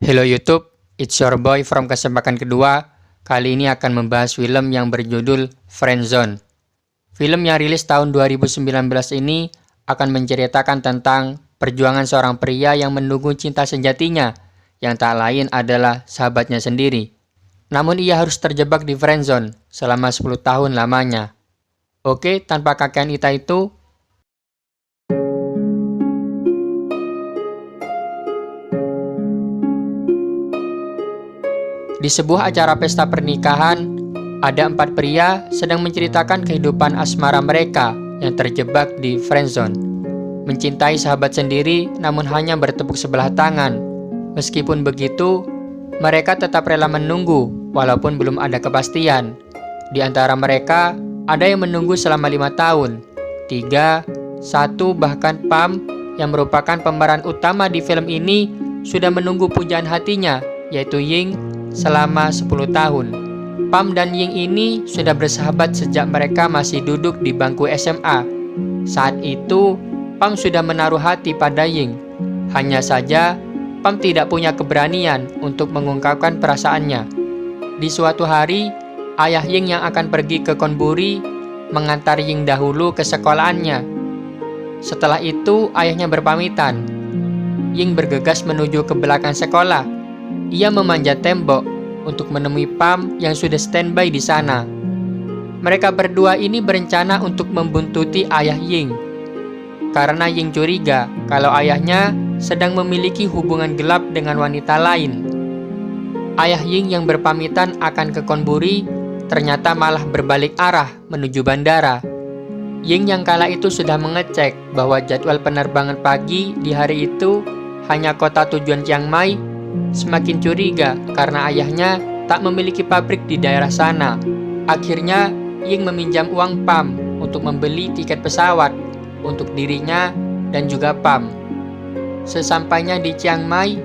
Hello YouTube, it's your boy from kesempatan kedua. Kali ini akan membahas film yang berjudul Friendzone. Film yang rilis tahun 2019 ini akan menceritakan tentang perjuangan seorang pria yang menunggu cinta sejatinya, yang tak lain adalah sahabatnya sendiri. Namun ia harus terjebak di friendzone selama 10 tahun lamanya. Oke, tanpa kakean itu, di sebuah acara pesta pernikahan, ada 4 pria sedang menceritakan kehidupan asmara mereka yang terjebak di friendzone. Mencintai sahabat sendiri namun hanya bertepuk sebelah tangan. Meskipun begitu, mereka tetap rela menunggu walaupun belum ada kepastian. Di antara mereka, ada yang menunggu selama 5 tahun, 3, 1, bahkan Pam yang merupakan pemeran utama di film ini sudah menunggu pujaan hatinya, yaitu Ying, selama 10 tahun. Pam dan Ying ini sudah bersahabat sejak mereka masih duduk di bangku SMA. Saat itu, Pam sudah menaruh hati pada Ying. Hanya saja, Pam tidak punya keberanian untuk mengungkapkan perasaannya. Di suatu hari, ayah Ying yang akan pergi ke Konburi mengantar Ying dahulu ke sekolahannya. Setelah itu, ayahnya berpamitan. Ying bergegas menuju ke belakang sekolah. Ia memanjat tembok untuk menemui Pam yang sudah standby di sana. Mereka berdua ini berencana untuk membuntuti ayah Ying. Karena Ying curiga kalau ayahnya sedang memiliki hubungan gelap dengan wanita lain. Ayah Ying yang berpamitan akan ke Konburi ternyata malah berbalik arah menuju bandara. Ying yang kala itu sudah mengecek bahwa jadwal penerbangan pagi di hari itu hanya kota tujuan Chiang Mai. Semakin curiga karena ayahnya tak memiliki pabrik di daerah sana. Akhirnya, Ying meminjam uang Pam untuk membeli tiket pesawat untuk dirinya dan juga Pam. Sesampainya di Chiang Mai,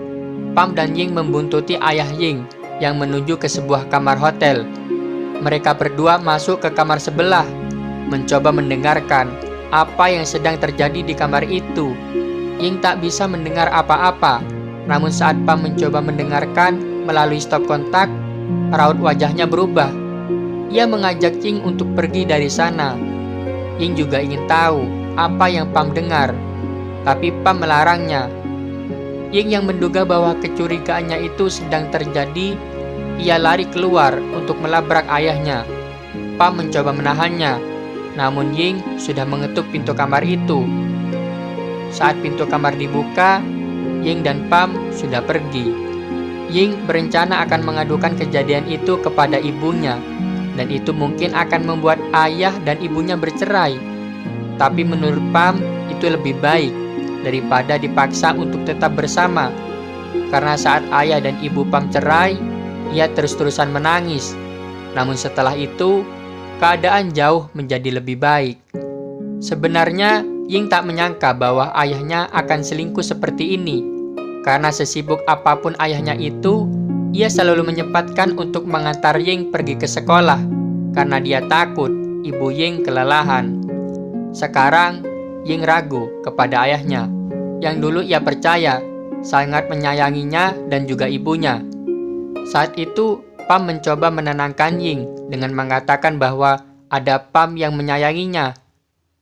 Pam dan Ying membuntuti ayah Ying yang menuju ke sebuah kamar hotel. Mereka berdua masuk ke kamar sebelah, mencoba mendengarkan apa yang sedang terjadi di kamar itu. Ying tak bisa mendengar apa-apa. Namun saat Pam mencoba mendengarkan melalui stop kontak, raut wajahnya berubah. Ia mengajak Ying untuk pergi dari sana. Ying juga ingin tahu apa yang Pam dengar, tapi Pam melarangnya. Ying yang menduga bahwa kecurigaannya itu sedang terjadi, ia lari keluar untuk melabrak ayahnya. Pam mencoba menahannya, namun Ying sudah mengetuk pintu kamar itu. Saat pintu kamar dibuka, Ying dan Pam sudah pergi. Ying berencana akan mengadukan kejadian itu kepada ibunya, dan itu mungkin akan membuat ayah dan ibunya bercerai. Tapi menurut Pam, itu lebih baik daripada dipaksa untuk tetap bersama. Karena saat ayah dan ibu Pam cerai, ia terus-terusan menangis. Namun setelah itu, keadaan jauh menjadi lebih baik. Sebenarnya, Ying tak menyangka bahwa ayahnya akan selingkuh seperti ini. Karena sesibuk apapun ayahnya itu, ia selalu menyempatkan untuk mengantar Ying pergi ke sekolah. Karena dia takut ibu Ying kelelahan. Sekarang, Ying ragu kepada ayahnya, yang dulu ia percaya sangat menyayanginya dan juga ibunya. Saat itu, Pam mencoba menenangkan Ying dengan mengatakan bahwa ada Pam yang menyayanginya.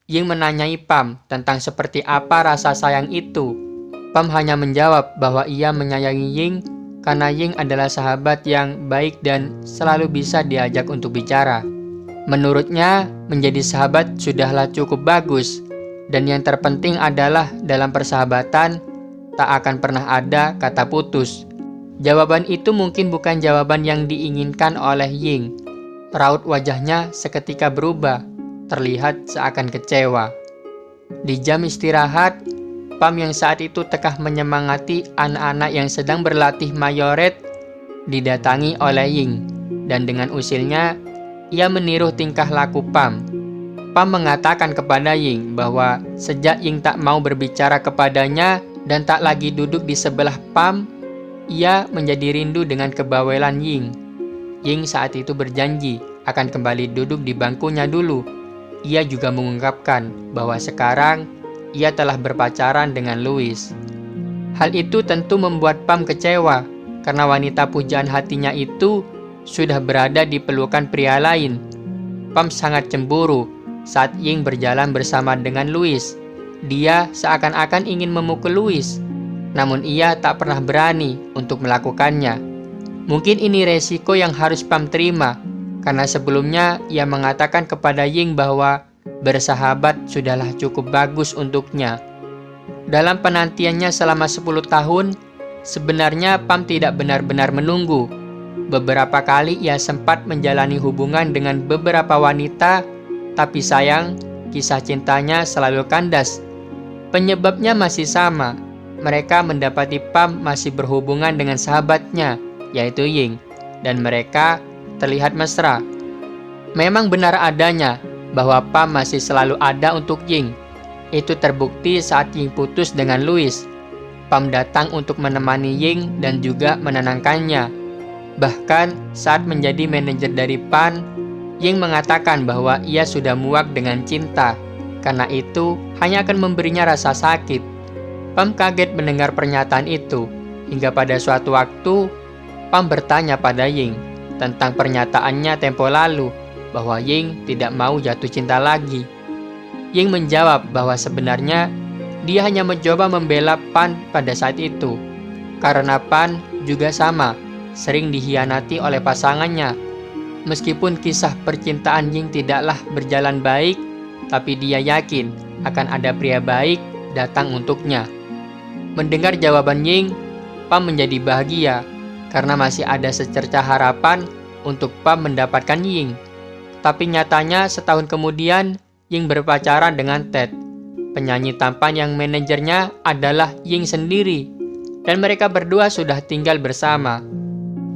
Ying menanyai Pam tentang seperti apa rasa sayang itu. Pam hanya menjawab bahwa ia menyayangi Ying karena Ying adalah sahabat yang baik dan selalu bisa diajak untuk bicara. Menurutnya, menjadi sahabat sudahlah cukup bagus, dan yang terpenting adalah dalam persahabatan tak akan pernah ada kata putus. Jawaban itu mungkin bukan jawaban yang diinginkan oleh Ying. Raut wajahnya seketika berubah, terlihat seakan kecewa. Di jam istirahat, Pam yang saat itu tengah menyemangati anak-anak yang sedang berlatih mayoret didatangi oleh Ying, dan dengan usilnya ia meniru tingkah laku Pam. Pam mengatakan kepada Ying bahwa sejak Ying tak mau berbicara kepadanya dan tak lagi duduk di sebelah Pam, ia menjadi rindu dengan kebawelan Ying. Ying saat itu berjanji akan kembali duduk di bangkunya dulu. Ia juga mengungkapkan bahwa sekarang ia telah berpacaran dengan Louis. Hal itu tentu membuat Pam kecewa karena wanita pujaan hatinya itu sudah berada di pelukan pria lain. Pam sangat cemburu saat Ying berjalan bersama dengan Louis. Dia seakan-akan ingin memukul Louis, namun ia tak pernah berani untuk melakukannya. Mungkin ini resiko yang harus Pam terima, karena sebelumnya ia mengatakan kepada Ying bahwa bersahabat sudahlah cukup bagus untuknya. Dalam penantiannya selama 10 tahun, sebenarnya Pam tidak benar-benar menunggu. Beberapa kali ia sempat menjalani hubungan dengan beberapa wanita, tapi sayang, kisah cintanya selalu kandas. Penyebabnya masih sama. Mereka mendapati Pam masih berhubungan dengan sahabatnya, yaitu Ying, dan mereka terlihat mesra. Memang benar adanya bahwa Pam masih selalu ada untuk Ying. Itu terbukti saat Ying putus dengan Louis. Pam datang untuk menemani Ying dan juga menenangkannya. Bahkan saat menjadi manajer dari Pan, Ying mengatakan bahwa ia sudah muak dengan cinta, karena itu hanya akan memberinya rasa sakit. Pam kaget mendengar pernyataan itu, hingga pada suatu waktu, Pam bertanya pada Ying tentang pernyataannya tempo lalu, bahwa Ying tidak mau jatuh cinta lagi. Ying menjawab bahwa sebenarnya dia hanya mencoba membela Pan pada saat itu, karena Pan juga sama, sering dikhianati oleh pasangannya. Meskipun kisah percintaan Ying tidaklah berjalan baik, tapi dia yakin akan ada pria baik datang untuknya. Mendengar jawaban Ying, Pam menjadi bahagia karena masih ada secerca harapan untuk Pam mendapatkan Ying. Tapi nyatanya setahun kemudian, Ying berpacaran dengan Ted, penyanyi tampan yang manajernya adalah Ying sendiri, dan mereka berdua sudah tinggal bersama.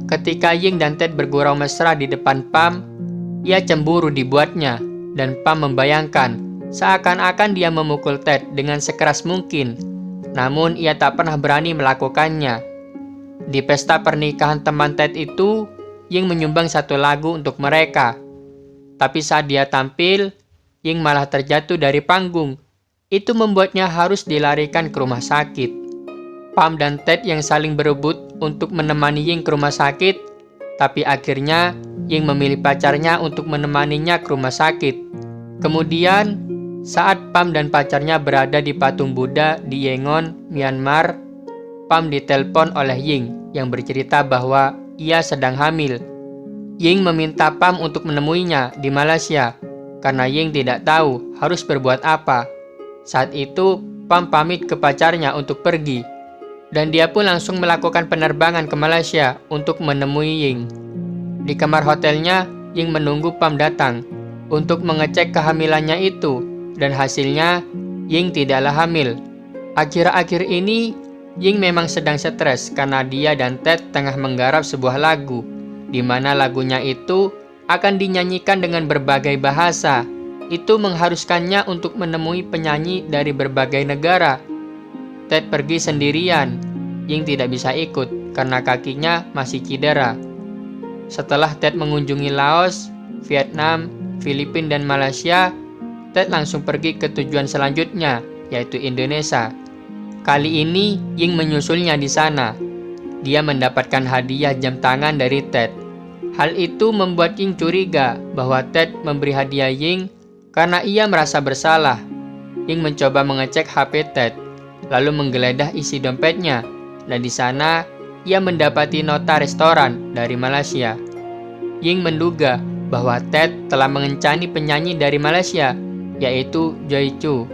Ketika Ying dan Ted bergurau mesra di depan Pam, ia cemburu dibuatnya, dan Pam membayangkan seakan-akan dia memukul Ted dengan sekeras mungkin, namun ia tak pernah berani melakukannya. Di pesta pernikahan teman Ted itu, Ying menyumbang satu lagu untuk mereka. Tapi saat dia tampil, Ying malah terjatuh dari panggung. Itu membuatnya harus dilarikan ke rumah sakit. Pam dan Ted yang saling berebut untuk menemani Ying ke rumah sakit, tapi akhirnya Ying memilih pacarnya untuk menemaninya ke rumah sakit. Kemudian, saat Pam dan pacarnya berada di patung Buddha di Yangon, Myanmar, Pam ditelepon oleh Ying yang bercerita bahwa ia sedang hamil. Ying meminta Pam untuk menemuinya di Malaysia, karena Ying tidak tahu harus berbuat apa. Saat itu, Pam pamit ke pacarnya untuk pergi, dan dia pun langsung melakukan penerbangan ke Malaysia untuk menemui Ying. Di kamar hotelnya, Ying menunggu Pam datang untuk mengecek kehamilannya itu, dan hasilnya Ying tidaklah hamil. Akhir-akhir ini, Ying memang sedang stres karena dia dan Ted tengah menggarap sebuah lagu, di mana lagunya itu akan dinyanyikan dengan berbagai bahasa. Itu mengharuskannya untuk menemui penyanyi dari berbagai negara. Ted pergi sendirian. Ying tidak bisa ikut karena kakinya masih cedera. Setelah Ted mengunjungi Laos, Vietnam, Filipina, dan Malaysia, Ted langsung pergi ke tujuan selanjutnya, yaitu Indonesia. Kali ini, Ying menyusulnya di sana. Dia mendapatkan hadiah jam tangan dari Ted. Hal itu membuat Ying curiga bahwa Ted memberi hadiah Ying karena ia merasa bersalah. Ying mencoba mengecek HP Ted, lalu menggeledah isi dompetnya, dan di sana ia mendapati nota restoran dari Malaysia. Ying menduga bahwa Ted telah mengencani penyanyi dari Malaysia, yaitu Joy Chu.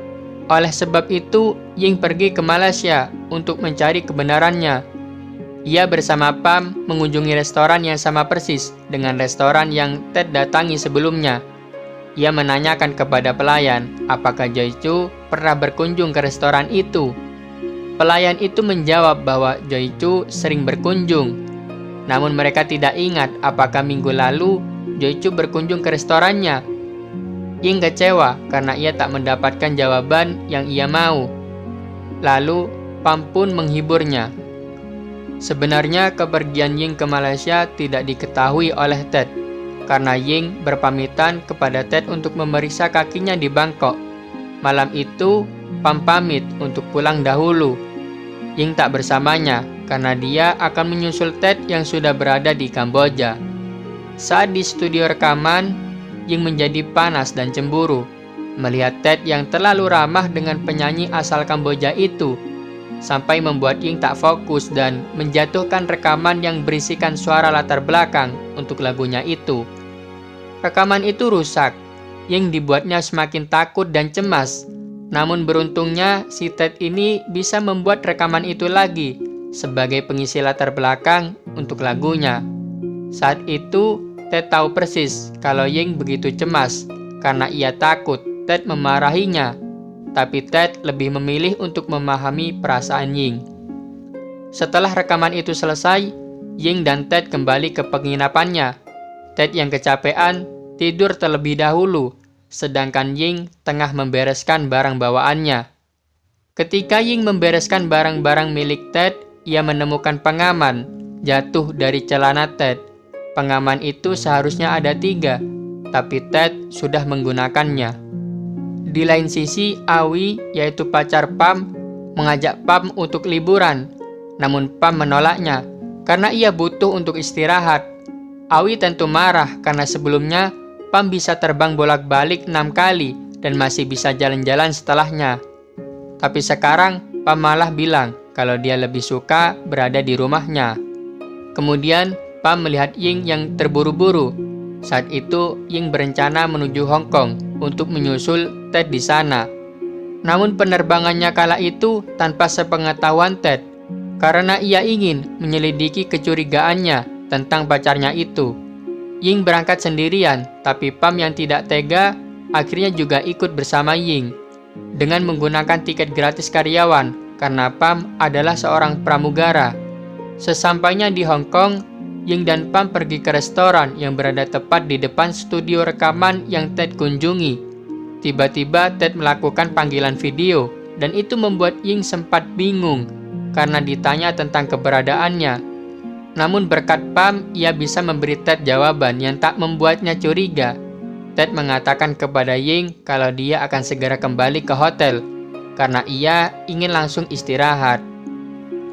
Oleh sebab itu, Ying pergi ke Malaysia untuk mencari kebenarannya. Ia bersama Pam mengunjungi restoran yang sama persis dengan restoran yang Ted datangi sebelumnya. Ia menanyakan kepada pelayan apakah Joy Chu pernah berkunjung ke restoran itu. Pelayan itu menjawab bahwa Joy Chu sering berkunjung. Namun mereka tidak ingat apakah minggu lalu Joy Chu berkunjung ke restorannya. Ying kecewa karena ia tak mendapatkan jawaban yang ia mau. Lalu Pam pun menghiburnya. Sebenarnya kepergian Ying ke Malaysia tidak diketahui oleh Ted, karena Ying berpamitan kepada Ted untuk memeriksa kakinya di Bangkok. Malam itu, Pam pamit untuk pulang dahulu. Ying tak bersamanya karena dia akan menyusul Ted yang sudah berada di Kamboja. Saat di studio rekaman, Ying menjadi panas dan cemburu melihat Ted yang terlalu ramah dengan penyanyi asal Kamboja itu, sampai membuat Ying tak fokus dan menjatuhkan rekaman yang berisikan suara latar belakang untuk lagunya itu. Rekaman itu rusak. Ying dibuatnya semakin takut dan cemas. Namun beruntungnya si Ted ini bisa membuat rekaman itu lagi sebagai pengisi latar belakang untuk lagunya. Saat itu Ted tahu persis kalau Ying begitu cemas karena ia takut Ted memarahinya. Tapi Ted lebih memilih untuk memahami perasaan Ying. Setelah rekaman itu selesai, Ying dan Ted kembali ke penginapannya. Ted yang kecapean tidur terlebih dahulu, sedangkan Ying tengah membereskan barang bawaannya. Ketika Ying membereskan barang-barang milik Ted, ia menemukan pengaman jatuh dari celana Ted. Pengaman itu seharusnya ada 3, tapi Ted sudah menggunakannya. Di lain sisi, Awi, yaitu pacar Pam, mengajak Pam untuk liburan. Namun Pam menolaknya karena ia butuh untuk istirahat. Awi tentu marah karena sebelumnya Pam bisa terbang bolak-balik 6 kali dan masih bisa jalan-jalan setelahnya. Tapi sekarang Pam malah bilang kalau dia lebih suka berada di rumahnya. Kemudian Pam melihat Ying yang terburu-buru. Saat itu Ying berencana menuju Hong Kong untuk menyusul Ted di sana. Namun penerbangannya kala itu tanpa sepengetahuan Ted, karena ia ingin menyelidiki kecurigaannya tentang pacarnya itu. Ying berangkat sendirian, tapi Pam yang tidak tega akhirnya juga ikut bersama Ying dengan menggunakan tiket gratis karyawan karena Pam adalah seorang pramugara. Sesampainya di Hong Kong, Ying dan Pam pergi ke restoran yang berada tepat di depan studio rekaman yang Ted kunjungi. Tiba-tiba Ted melakukan panggilan video dan itu membuat Ying sempat bingung karena ditanya tentang keberadaannya. Namun berkat Pam, ia bisa memberi Ted jawaban yang tak membuatnya curiga. Ted mengatakan kepada Ying kalau dia akan segera kembali ke hotel karena ia ingin langsung istirahat.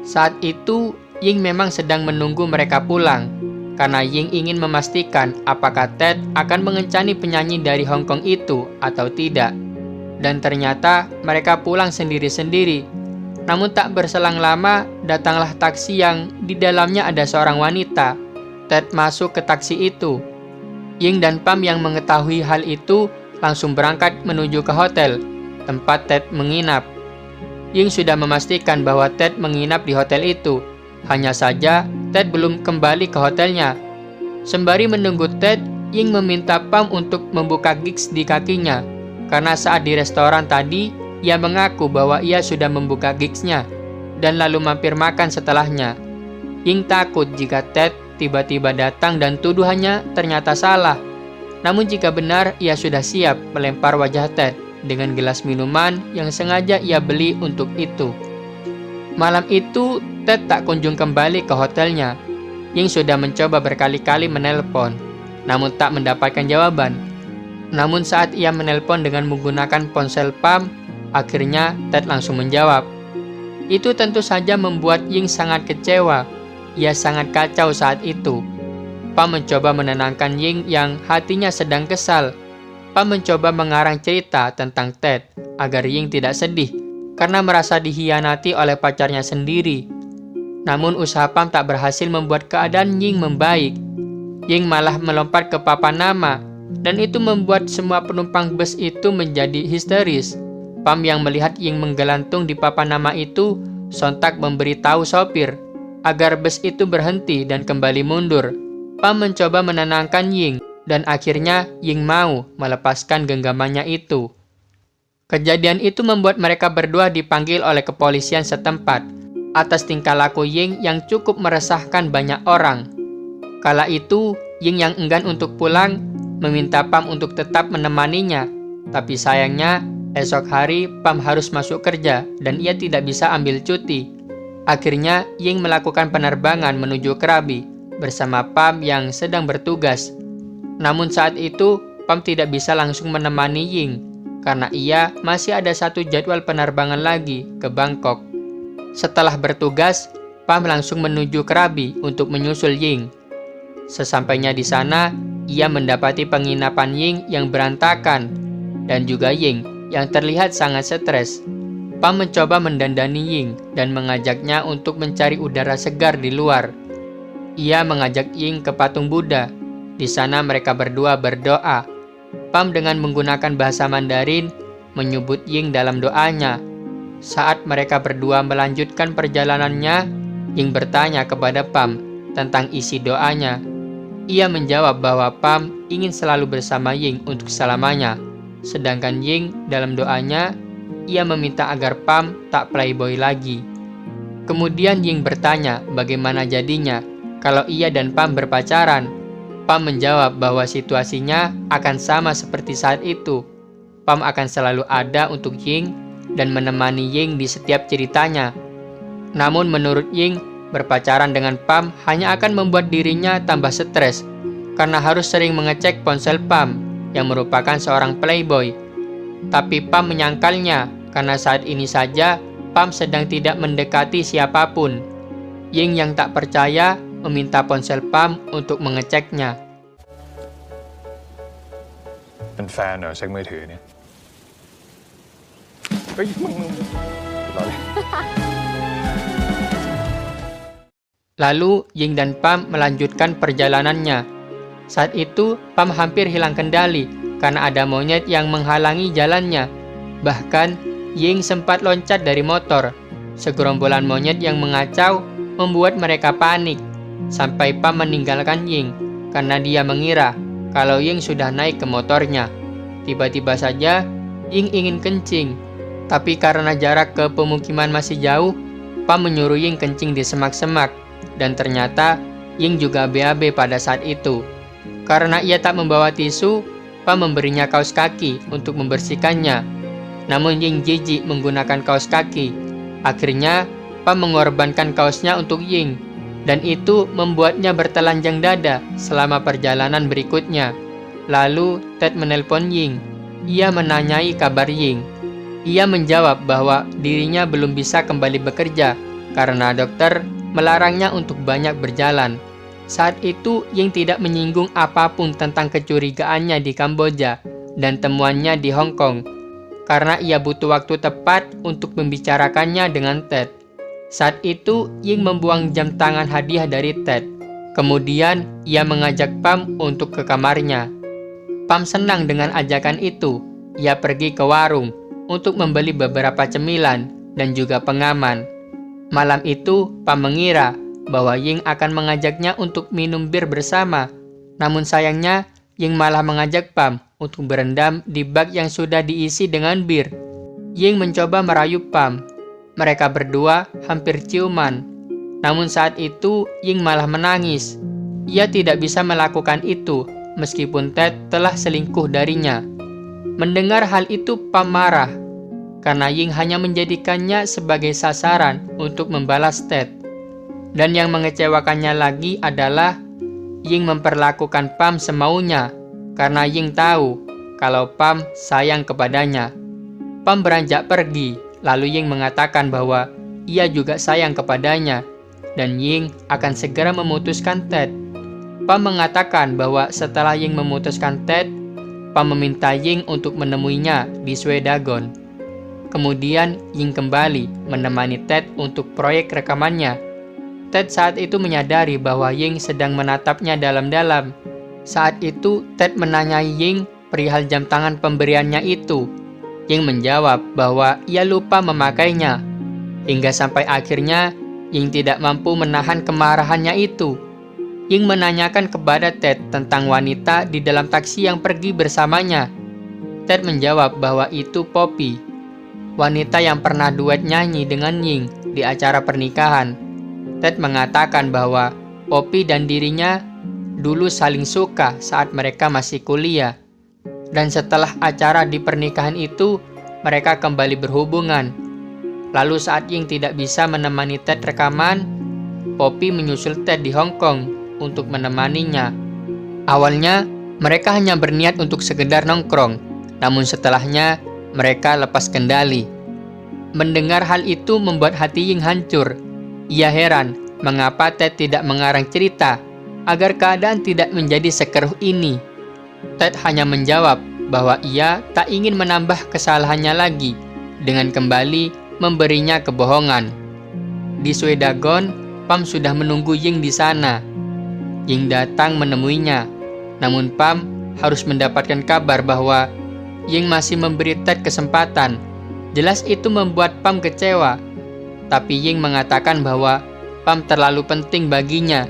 Saat itu, Ying memang sedang menunggu mereka pulang karena Ying ingin memastikan apakah Ted akan mengencani penyanyi dari Hong Kong itu atau tidak. Dan ternyata mereka pulang sendiri-sendiri. Namun tak berselang lama, datanglah taksi yang di dalamnya ada seorang wanita. Ted masuk ke taksi itu. Ying dan Pam yang mengetahui hal itu langsung berangkat menuju ke hotel tempat Ted menginap. Ying sudah memastikan bahwa Ted menginap di hotel itu. Hanya saja, Ted belum kembali ke hotelnya. Sembari menunggu Ted, Ying meminta Pam untuk membuka gigs di kakinya. Karena saat di restoran tadi, ia mengaku bahwa ia sudah membuka gigsnya dan lalu mampir makan setelahnya. Ying takut jika Ted tiba-tiba datang dan tuduhannya ternyata salah. Namun jika benar, ia sudah siap melempar wajah Ted dengan gelas minuman yang sengaja ia beli untuk itu. Malam itu, Ted tak kunjung kembali ke hotelnya. Ying sudah mencoba berkali-kali menelpon, namun tak mendapatkan jawaban. Namun saat ia menelpon dengan menggunakan ponsel Pam, akhirnya Ted langsung menjawab. Itu tentu saja membuat Ying sangat kecewa. Ia sangat kacau saat itu. Pam mencoba menenangkan Ying yang hatinya sedang kesal. Pam mencoba mengarang cerita tentang Ted agar Ying tidak sedih karena merasa dikhianati oleh pacarnya sendiri. Namun usaha Pam tak berhasil membuat keadaan Ying membaik. Ying malah melompat ke papan nama, dan itu membuat semua penumpang bus itu menjadi histeris. Pam yang melihat Ying menggelantung di papan nama itu, sontak memberitahu sopir agar bus itu berhenti dan kembali mundur. Pam mencoba menenangkan Ying, dan akhirnya Ying mau melepaskan genggamannya itu. Kejadian itu membuat mereka berdua dipanggil oleh kepolisian setempat atas tingkah laku Ying yang cukup meresahkan banyak orang. Kala itu, Ying yang enggan untuk pulang meminta Pam untuk tetap menemaninya. Tapi sayangnya, esok hari Pam harus masuk kerja dan ia tidak bisa ambil cuti. Akhirnya, Ying melakukan penerbangan menuju Krabi bersama Pam yang sedang bertugas. Namun saat itu, Pam tidak bisa langsung menemani Ying karena ia masih ada satu jadwal penerbangan lagi ke Bangkok. Setelah bertugas, Pam langsung menuju Krabi untuk menyusul Ying. Sesampainya di sana, ia mendapati penginapan Ying yang berantakan dan juga Ying yang terlihat sangat stres. Pam mencoba mendandani Ying dan mengajaknya untuk mencari udara segar di luar. Ia mengajak Ying ke patung Buddha. Di sana mereka berdua berdoa. Pam dengan menggunakan bahasa Mandarin menyebut Ying dalam doanya. Saat mereka berdua melanjutkan perjalanannya, Ying bertanya kepada Pam tentang isi doanya. Ia menjawab bahwa Pam ingin selalu bersama Ying untuk selamanya. Sedangkan Ying dalam doanya, ia meminta agar Pam tak playboy lagi. Kemudian Ying bertanya bagaimana jadinya kalau ia dan Pam berpacaran. Pam menjawab bahwa situasinya akan sama seperti saat itu. Pam akan selalu ada untuk Ying dan menemani Ying di setiap ceritanya. Namun menurut Ying, berpacaran dengan Pam hanya akan membuat dirinya tambah stres karena harus sering mengecek ponsel Pam yang merupakan seorang playboy. Tapi Pam menyangkalnya karena saat ini saja Pam sedang tidak mendekati siapapun. Ying yang tak percaya meminta ponsel Pam untuk mengeceknya. เป็นแฟนเหรอเช็คมือถือเนี่ยเฮ้ยมึงรอเลย Lalu Ying dan Pam melanjutkan perjalanannya. Saat itu Pam hampir hilang kendali karena ada monyet yang menghalangi jalannya. Bahkan Ying sempat loncat dari motor. Segerombolan monyet yang mengacau membuat mereka panik. Sampai Pam meninggalkan Ying karena dia mengira kalau Ying sudah naik ke motornya. Tiba-tiba saja Ying ingin kencing. Tapi karena jarak ke pemukiman masih jauh, Pam menyuruh Ying kencing di semak-semak. Dan ternyata Ying juga BAB pada saat itu. Karena ia tak membawa tisu, Pam memberinya kaos kaki untuk membersihkannya. Namun Ying jijik menggunakan kaos kaki. Akhirnya Pam mengorbankan kaosnya untuk Ying. Dan itu membuatnya bertelanjang dada selama perjalanan berikutnya. Lalu Ted menelpon Ying. Ia menanyai kabar Ying. Ia menjawab bahwa dirinya belum bisa kembali bekerja karena dokter melarangnya untuk banyak berjalan. Saat itu Ying tidak menyinggung apapun tentang kecurigaannya di Kamboja dan temuannya di Hong Kong karena ia butuh waktu tepat untuk membicarakannya dengan Ted. Saat itu Ying membuang jam tangan hadiah dari Ted. Kemudian ia mengajak Pam untuk ke kamarnya. Pam senang dengan ajakan itu. Ia pergi ke warung untuk membeli beberapa cemilan dan juga pengaman. Malam itu, Pam mengira bahwa Ying akan mengajaknya untuk minum bir bersama. Namun sayangnya, Ying malah mengajak Pam untuk berendam di bak yang sudah diisi dengan bir. Ying mencoba merayu Pam. Mereka berdua hampir ciuman. Namun saat itu, Ying malah menangis. Ia tidak bisa melakukan itu, meskipun Ted telah selingkuh darinya. Mendengar hal itu, Pam marah karena Ying hanya menjadikannya sebagai sasaran untuk membalas Ted. Dan yang mengecewakannya lagi adalah Ying memperlakukan Pam semaunya karena Ying tahu kalau Pam sayang kepadanya. Pam beranjak pergi, lalu Ying mengatakan bahwa ia juga sayang kepadanya dan Ying akan segera memutuskan Ted. Pam mengatakan bahwa setelah Ying memutuskan Ted, Pam meminta Ying untuk menemuinya di Swedagon. Kemudian Ying kembali menemani Ted untuk proyek rekamannya. Ted saat itu menyadari bahwa Ying sedang menatapnya dalam-dalam. Saat itu Ted menanyai Ying perihal jam tangan pemberiannya itu. Ying menjawab bahwa ia lupa memakainya. Hingga sampai akhirnya Ying tidak mampu menahan kemarahannya itu. Ying menanyakan kepada Ted tentang wanita di dalam taksi yang pergi bersamanya. Ted menjawab bahwa itu Poppy, wanita yang pernah duet nyanyi dengan Ying di acara pernikahan. Ted mengatakan bahwa Poppy dan dirinya dulu saling suka saat mereka masih kuliah. Dan setelah acara di pernikahan itu, mereka kembali berhubungan. Lalu saat Ying tidak bisa menemani Ted rekaman, Poppy menyusul Ted di Hong Kong untuk menemaninya. Awalnya, mereka hanya berniat untuk sekedar nongkrong, namun setelahnya, mereka lepas kendali. Mendengar hal itu membuat hati Ying hancur. Ia heran mengapa Ted tidak mengarang cerita agar keadaan tidak menjadi sekeruh ini. Ted hanya menjawab bahwa ia tak ingin menambah kesalahannya lagi dengan kembali memberinya kebohongan. Di Swedagon, Pam sudah menunggu Ying di sana. Ying datang menemuinya, namun Pam harus mendapatkan kabar bahwa Ying masih memberi Ted kesempatan. Jelas itu membuat Pam kecewa, tapi Ying mengatakan bahwa Pam terlalu penting baginya.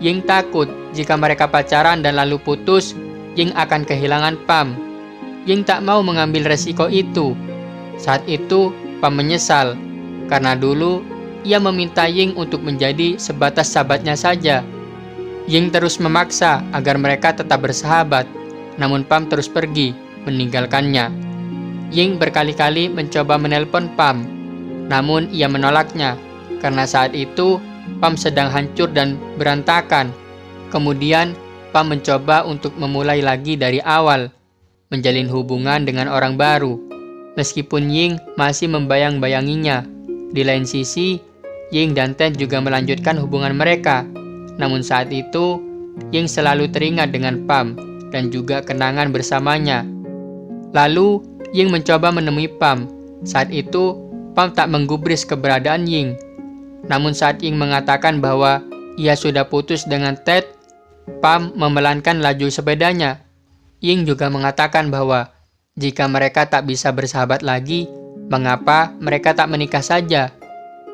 Ying takut jika mereka pacaran dan lalu putus, Ying akan kehilangan Pam. Ying tak mau mengambil resiko itu. Saat itu, Pam menyesal, karena dulu ia meminta Ying untuk menjadi sebatas sahabatnya saja. Ying terus memaksa agar mereka tetap bersahabat, namun Pam terus pergi, meninggalkannya. Ying berkali-kali mencoba menelpon Pam, namun ia menolaknya, karena saat itu Pam sedang hancur dan berantakan. Kemudian, Pam mencoba untuk memulai lagi dari awal, menjalin hubungan dengan orang baru, meskipun Ying masih membayang-bayanginya. Di lain sisi, Ying dan Ted juga melanjutkan hubungan mereka. Namun saat itu, Ying selalu teringat dengan Pam dan juga kenangan bersamanya. Lalu, Ying mencoba menemui Pam. Saat itu, Pam tak menggubris keberadaan Ying. Namun saat Ying mengatakan bahwa ia sudah putus dengan Ted, Pam memelankan laju sepedanya. Ying juga mengatakan bahwa jika mereka tak bisa bersahabat lagi, mengapa mereka tak menikah saja?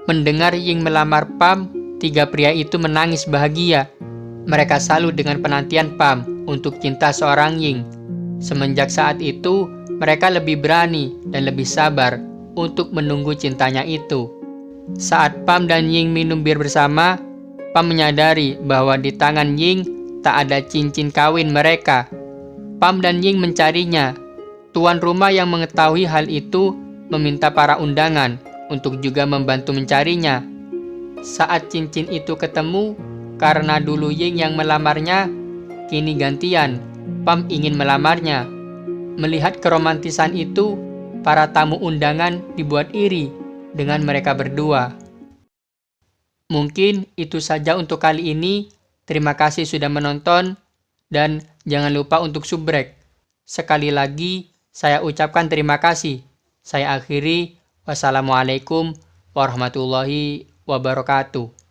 Mendengar Ying melamar Pam, tiga pria itu menangis bahagia. Mereka salut dengan penantian Pam untuk cinta seorang Ying. Semenjak saat itu, mereka lebih berani dan lebih sabar untuk menunggu cintanya itu. Saat Pam dan Ying minum bir bersama, Pam menyadari bahwa di tangan Ying tak ada cincin kawin mereka. Pam dan Ying mencarinya. Tuan rumah yang mengetahui hal itu meminta para undangan untuk juga membantu mencarinya. Saat cincin itu ketemu, karena dulu Ying yang melamarnya, kini gantian, Pam ingin melamarnya. Melihat keromantisan itu, para tamu undangan dibuat iri dengan mereka berdua. Mungkin itu saja untuk kali ini. Terima kasih sudah menonton, dan jangan lupa untuk subrek. Sekali lagi, saya ucapkan terima kasih. Saya akhiri. Wassalamualaikum warahmatullahi wabarakatuh.